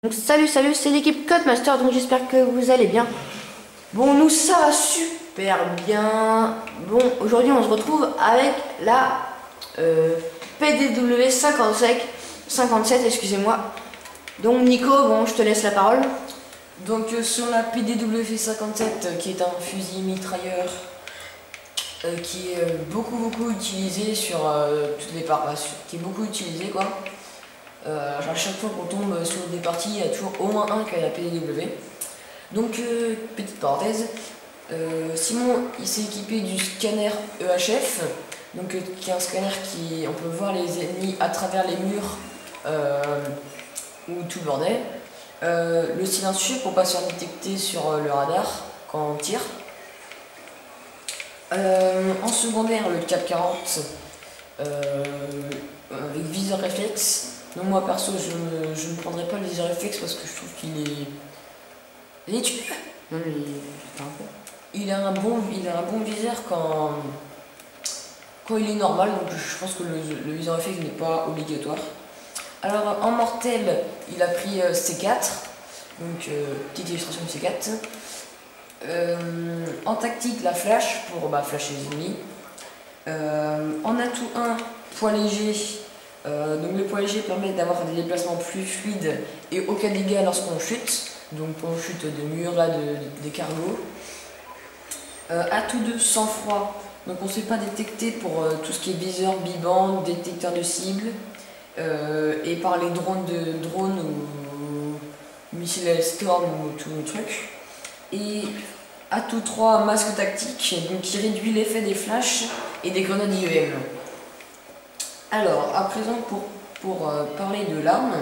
Donc salut, c'est l'équipe Codemaster, donc j'espère que vous allez bien. Bon, nous ça va super bien. Bon, aujourd'hui on se retrouve avec la PDW 57, excusez-moi. Donc Nico, bon, je te laisse la parole. Donc sur la PDW 57, qui est un fusil mitrailleur qui est beaucoup utilisé sur toutes les qui est beaucoup utilisé quoi. À chaque fois qu'on tombe sur des parties, il y a toujours au moins un qui a la PDW. Donc petite parenthèse, Simon il s'est équipé du scanner EHF, donc qui est un scanner qui on peut voir les ennemis à travers les murs ou tout le bordel. Le silencieux pour pas se faire détecter sur le radar quand on tire. En secondaire, le cap 40 avec viseur réflexe. Donc moi perso je ne prendrai pas le viseur réflexe parce que je trouve qu'il est... Il est tué. Non, mais il a un bon viseur quand il est normal, donc je pense que le viseur réflexe n'est pas obligatoire. Alors en mortel, il a pris C4, donc petite illustration de C4. En tactique, la flash pour flasher les ennemis. En atout 1, poids léger. Donc le poids léger permet d'avoir des déplacements plus fluides et aucun dégât lorsqu'on chute. Donc on chute de murs, là, des cargos. Atout 2, sang-froid. Donc on ne se fait pas détecter pour tout ce qui est viseur, bibande, détecteur de cible. Et par les drones ou missiles Storm ou tout le truc. Et atout 3, masque tactique, donc qui réduit l'effet des flashs et des grenades IEM. Alors, à présent, pour parler de l'arme,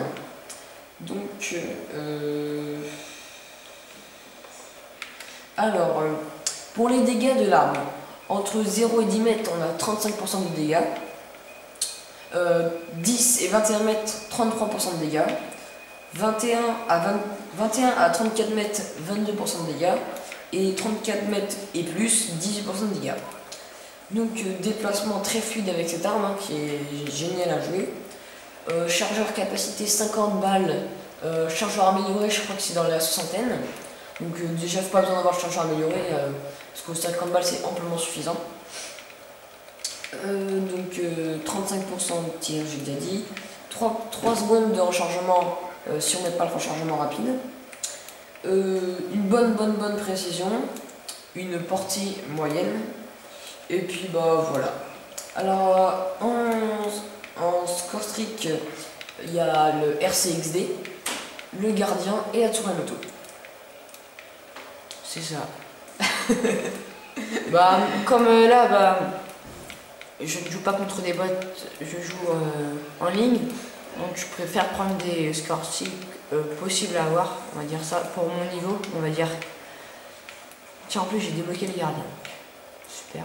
donc, pour les dégâts de l'arme, entre 0 et 10 mètres, on a 35% de dégâts, 10 et 21 mètres, 33% de dégâts, 21 à 34 mètres, 22% de dégâts, et 34 mètres et plus, 18% de dégâts. Donc déplacement très fluide avec cette arme qui est génial à jouer. Chargeur capacité 50 balles, chargeur amélioré, je crois que c'est dans la soixantaine. Donc déjà pas besoin d'avoir le chargeur amélioré parce que 50 balles c'est amplement suffisant. Donc 35% de tir, j'ai déjà dit. 3 secondes de rechargement si on met pas le rechargement rapide. Une bonne précision, une portée moyenne. Et puis voilà. Alors en score streak, il y a le RCXD, le gardien et la tour à moto. c'est ça. Comme là, je ne joue pas contre des bots, je joue en ligne. Donc je préfère prendre des scores possibles à avoir, on va dire ça, pour mon niveau, on va dire. Tiens, en plus j'ai débloqué les gardiens. Super.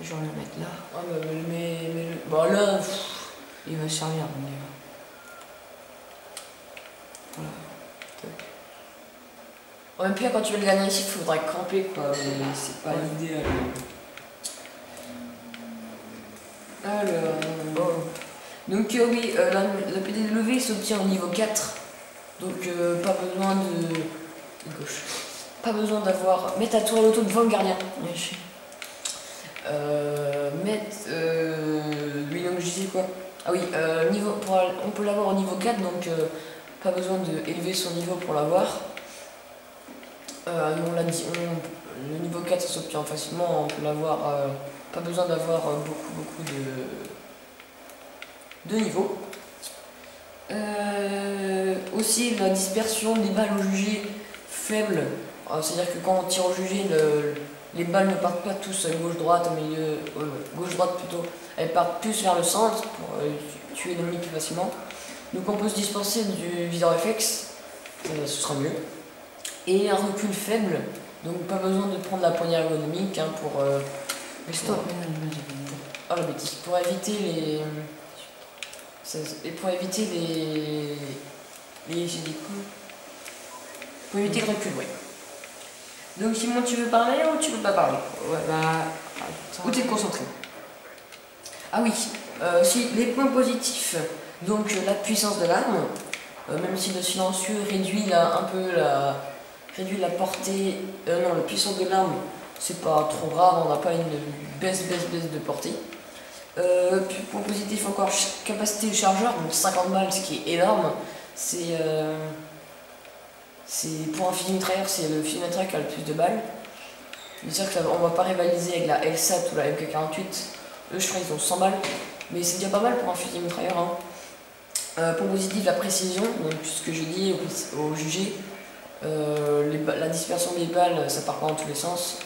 Je vais le mettre là. Ah bah là, il va servir. Donc, voilà. en même temps, quand tu veux le gagner ici, il faudrait camper quoi. C'est pas l'idée. Alors, donc oui, la PDW s'obtient au niveau 4. Donc pas besoin de gauche. Pas besoin d'avoir. Mettre la tour à l'auto devant le gardien. Oui, donc je disais quoi? Ah oui, on peut l'avoir au niveau 4, donc pas besoin d'élever son niveau pour l'avoir. On l'a dit, le niveau 4 ça s'obtient facilement, on peut l'avoir, pas besoin d'avoir beaucoup de niveaux. Aussi la dispersion des balles au jugé faible, c'est-à-dire que quand on tire au jugé, les balles ne partent pas tous à gauche-droite, au milieu, gauche-droite plutôt, elles partent plus vers le centre pour tuer l'ennemi plus facilement. Donc on peut se dispenser du viseur réflexe, ce sera mieux. Et un recul faible, donc pas besoin de prendre la poignée ergonomique pour... stop. Oh la bêtise, pour éviter les... Pour éviter j'ai dit quoi? Pour éviter le recul, oui. Donc Simon, tu veux parler ou tu veux pas parler? Ouais, ou t'es concentré? Ah oui, si, les points positifs, donc la puissance de l'arme, même si le silencieux réduit réduit la portée, non, la puissance de l'arme, c'est pas trop grave, on n'a pas une baisse de portée. Puis point positif encore, capacité de chargeur, donc 50 balles, ce qui est énorme. C'est pour un fusil mitrailleur, c'est le fusil mitrailleur qui a le plus de balles. C'est-à-dire qu'on va pas rivaliser avec la L7 ou la MK48. Eux, je crois qu'ils ont 100 balles, mais c'est déjà pas mal pour un fusil mitrailleur. Hein. Point positif, la précision, donc ce que j'ai dit au jugé. La dispersion des balles, ça part pas dans tous les sens.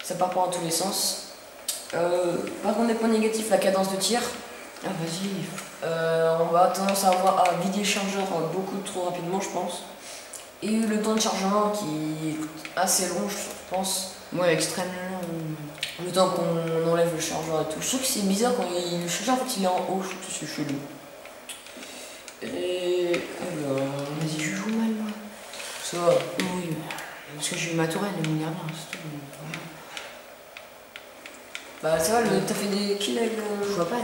Ça part pas dans tous les sens. Par contre, des points négatifs, la cadence de tir. Ah, vas-y. On va tendance à vider le chargeur beaucoup trop rapidement, je pense. Et le temps de chargement qui est assez long, je pense. Ouais, extrêmement long. Le temps qu'on enlève le chargeur et tout. Je trouve que c'est bizarre quand le chargeur, en fait, il est en haut. Je trouve que c'est chelou. Et alors. Vas-y, je joue mal, moi. Ça va. Oui. Parce que j'ai eu ma tourelle l'année dernière, c'est tout. Bah, ça va, t'as fait des kills avec le. Je vois pas, ouais,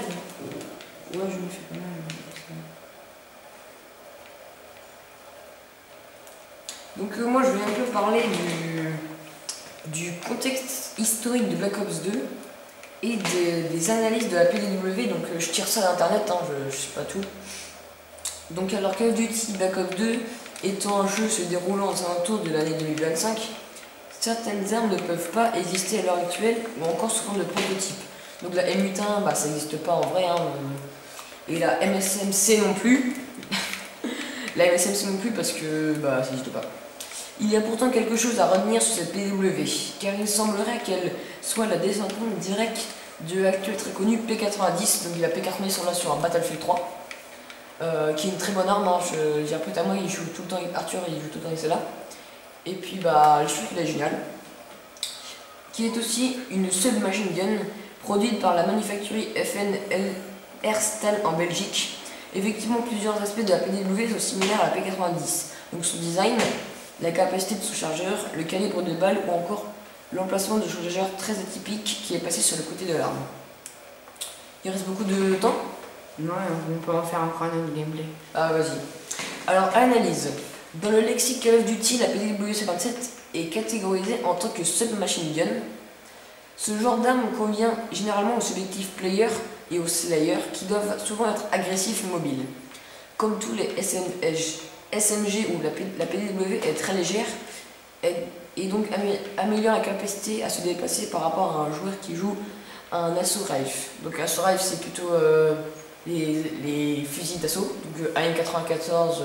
je me fais pas mal. Donc moi je vais un peu parler du contexte historique de Black Ops 2 et des analyses de la PDW, donc je tire ça d'internet, hein, je sais pas tout. Donc alors Call of Duty Black Ops 2 étant un jeu se déroulant aux alentours de l'année 2025, certaines armes ne peuvent pas exister à l'heure actuelle ou encore sous forme de prototype. Donc la M81, bah, ça n'existe pas en vrai, hein, et la MSMC non plus. La MSMC non plus parce que bah, ça n'existe pas. Il y a pourtant quelque chose à retenir sur cette PW, car il semblerait qu'elle soit la descendante directe de l'actuel très connu P90, donc la P90 on l'a sur un Battlefield 3, qui est une très bonne arme, hein. J'ai appris à moi, il joue tout le temps avec Arthur, il joue tout le temps avec celle-là. Et puis bah, je trouve qu'il est génial. Qui est aussi une submachine gun, produite par la manufacturier FNL Herstal en Belgique. Effectivement, plusieurs aspects de la PDW sont similaires à la P90, donc son design, la capacité de son chargeur, le calibre de balle ou encore l'emplacement de chargeur très atypique qui est passé sur le côté de l'arme. Il reste beaucoup de temps? Ouais, on peut en faire encore un autre gameplay. Ah, vas-y. Alors, à l'analyse. Dans le lexique Call of Duty, la PW57 est catégorisée en tant que submachine gun. Ce genre d'arme convient généralement aux selective players et aux slayers qui doivent souvent être agressifs et mobiles. Comme tous les SMG où la PDW est très légère et donc améliore la capacité à se déplacer par rapport à un joueur qui joue un assaut rifle. Donc assaut rifle c'est plutôt les fusils d'assaut, donc AM94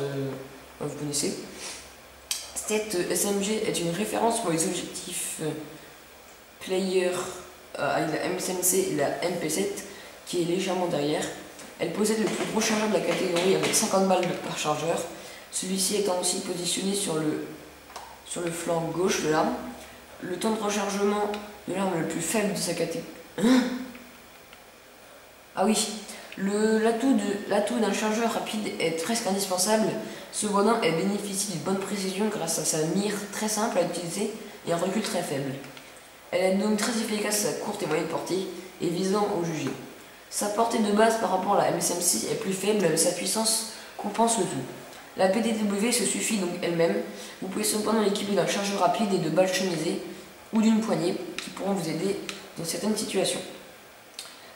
vous connaissez. Cette SMG est une référence pour les objectifs player avec la MSMC et la MP7 qui est légèrement derrière. Elle possède le plus gros chargeur de la catégorie avec 50 balles par chargeur. Celui-ci étant aussi positionné sur le flanc gauche de l'arme. Le temps de rechargement de l'arme le plus faible de sa catégorie. Ah oui, l'atout d'un chargeur rapide est presque indispensable. Cependant, elle bénéficie d'une bonne précision grâce à sa mire très simple à utiliser et un recul très faible. Elle est donc très efficace à courte et moyenne portée et visant au jugé. Sa portée de base par rapport à la MSMC est plus faible, mais sa puissance compense le tout. La PDW se suffit donc elle-même. Vous pouvez cependant l'équiper d'un chargeur rapide et de balles chemisées ou d'une poignée qui pourront vous aider dans certaines situations.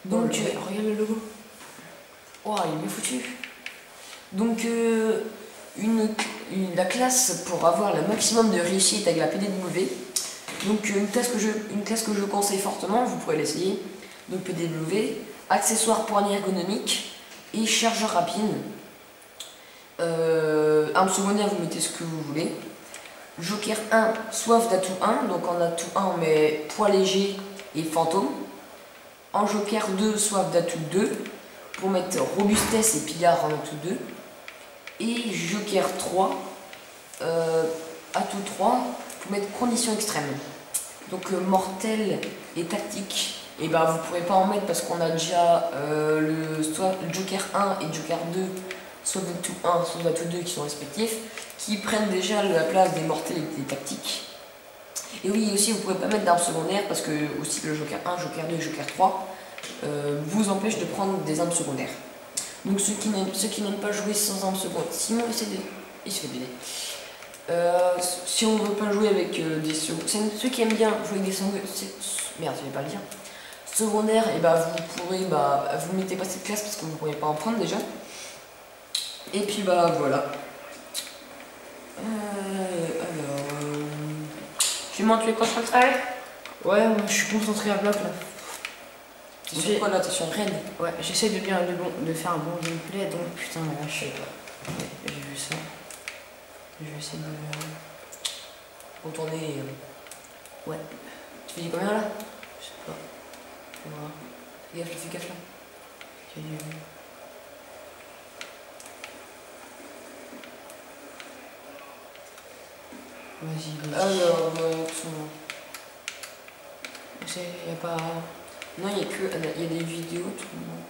Donc, regarde le logo. Oh, il est bien foutu. Donc, la classe pour avoir le maximum de réussite avec la PDW. Donc, une classe que je conseille fortement, vous pourrez l'essayer. Donc, PDW, accessoires poignée ergonomique et chargeur rapide. Arme secondaire, vous mettez ce que vous voulez. Joker 1, soif d'atout 1. Donc en atout 1, on met poids léger et fantôme. En Joker 2, soif d'atout 2. Pour mettre robustesse et pillard en atout 2. Et Joker 3, atout 3, pour mettre conditions extrêmes. Donc mortel et tactique. Et ben vous ne pourrez pas en mettre parce qu'on a déjà le Joker 1 et Joker 2. Soit d'atout 1, soit d'atout 2 qui sont respectifs, qui prennent déjà la place des mortels et des tactiques. Et oui, aussi vous ne pouvez pas mettre d'armes secondaires parce que aussi le Joker 1, Joker 2 et Joker 3 vous empêchent de prendre des armes secondaires. Donc ceux qui n'aiment pas jouer sans arme seconde, sinon il se fait baiser. Si on veut pas jouer avec des secondaires, ceux qui aiment bien jouer avec des secondaires, merde, je vais pas le dire. Secondaire, et bah vous pourrez, vous mettez pas cette classe parce que vous pourrez pas en prendre déjà. Et puis bah voilà. Tu montres les concentrés? Ouais, moi, je suis concentré à bloc là. C'est sur quoi là? T'es sur Raid? Ouais, j'essaie de faire un bon gameplay, donc putain, là, je sais pas. Ouais, j'ai vu ça. Je vais essayer de retourner. Ouais. Tu fais du combien là? Je sais pas. On va voir. Fais gaffe là. Ok. Vas-y, vas-y. Alors, y a pas. Non, il y a des vidéos, tout le monde.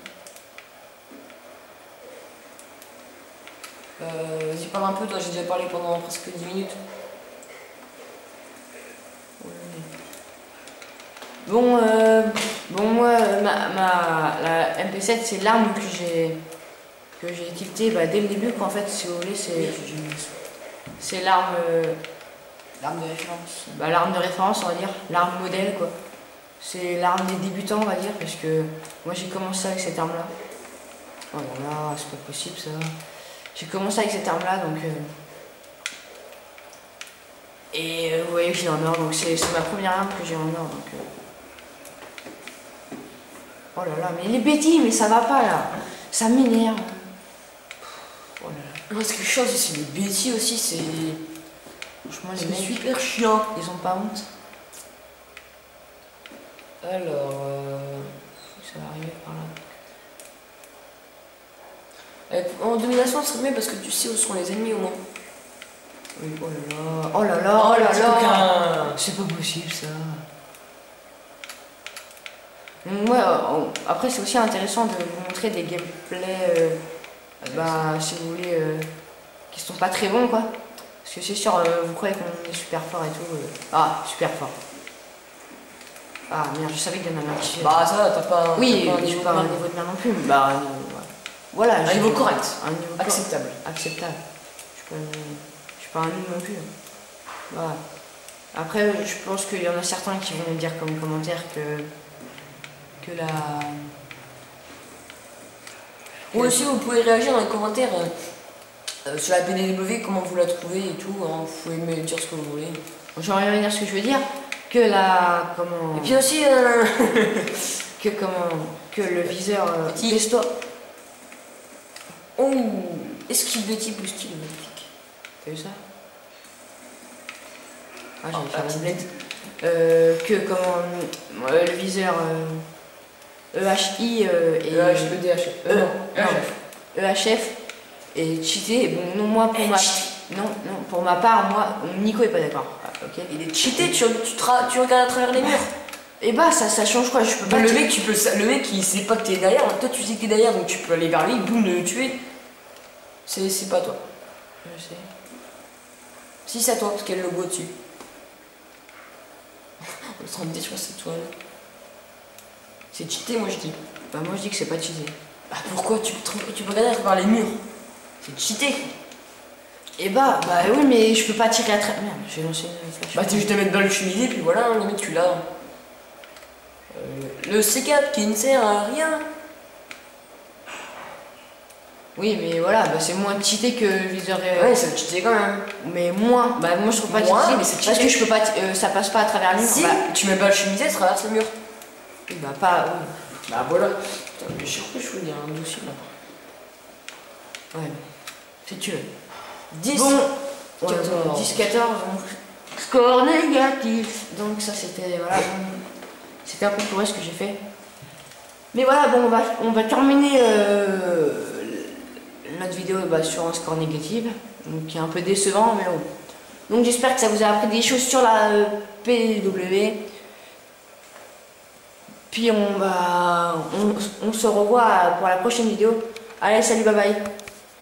Vas-y, parle un peu, toi, j'ai déjà parlé pendant presque 10 minutes. Ouais. Bon, moi, la MP7, c'est l'arme que j'ai tilté dès le début, qu'en fait, si vous voulez, c'est l'arme. L'arme de référence. L'arme de référence, on va dire. L'arme modèle, quoi. C'est l'arme des débutants, on va dire, parce que moi, j'ai commencé avec cette arme-là. Oh là là, c'est pas possible, ça. J'ai commencé avec cette arme-là, donc. Et vous voyez que j'ai en or, donc c'est ma première arme que j'ai en or, donc. Oh là là, mais les bêtises, mais ça va pas là. Ça m'énerve. Oh là là. Moi, ce que je change, c'est les bêtises aussi, c'est. Franchement, les mecs, super chiant. Ils ont pas honte. Alors. Ça va arriver par là. En domination, ce serait mieux parce que tu sais où sont les ennemis au moins. Oui, oh là là. Oh là là, oh là là. C'est pas possible ça. Ouais, après c'est aussi intéressant de vous montrer des gameplays, si vous voulez, qui sont pas très bons quoi. Parce que c'est sûr, vous croyez qu'on est super fort et tout. Ah, super fort. Ah merde, je savais qu'il y en avait un qui... Bah ça, t'as pas... Oui, j'ai pas un niveau de merde non plus. Voilà. Un niveau correct. Un niveau acceptable. Acceptable. Je suis pas un nul non plus. Voilà. Après, je pense qu'il y en a certains qui vont me dire comme commentaire que la... Ou aussi, vous pouvez réagir dans les commentaires sur la PDW, comment vous la trouvez et tout. Hein. Vous pouvez me dire ce que vous voulez. J'aurais rien à dire ce que je veux dire. Que la... Comment... Et puis aussi... que le viseur... Laisse-toi. Oh, esquive de type plus skill, magnifique. T'as vu ça? Ah, j'ai fait la blette. Que comment... le viseur... EHI et... EHF est cheaté. Bon, non, moi, pour ma part, moi, Nico est pas d'accord. Ok. Il est cheaté, tu regardes à travers les murs. Et ça change quoi? Je peux pas. Le mec, il sait pas que t'es derrière, toi tu sais que t'es derrière, donc tu peux aller vers lui, boum, le tuer. C'est pas toi. Je sais. Si c'est à toi, parce qu'il y a le logo dessus. On se rend sur cette toile. C'est cheaté, moi je dis. Bah moi je dis que c'est pas cheaté. Bah pourquoi tu peux regarder à travers les murs? C'est cheaté. Et bah oui, mais je peux pas tirer à travers. Merde, j'ai lancé une flash. Bah t'es juste à mettre dans le chemisé, puis voilà, hein, limite tu l'as. Le C4 qui ne sert à rien. Oui, mais voilà, c'est moins cheaté que le viseur. Ouais, c'est cheaté quand même. Mais moins. Bah moi je trouve pas cheaté, mais c'est parce que je peux pas. Ça passe pas à travers les murs. Si, tu mets pas le chemisé, ça traverse le mur. Oui, bah pas. Oui. Bah voilà. Putain, mais je suis sûr que je voulais un dossier là. Ouais. Si tu veux. 10. Bon. 14. 10-14, donc. Score négatif. Donc ça c'était. Voilà. C'était un peu pour ce que j'ai fait. Mais voilà, bon, on va terminer notre vidéo sur un score négatif, donc qui est un peu décevant, mais bon. Donc j'espère que ça vous a appris des choses sur la PW. Puis on se revoit pour la prochaine vidéo. Allez, salut, bye bye.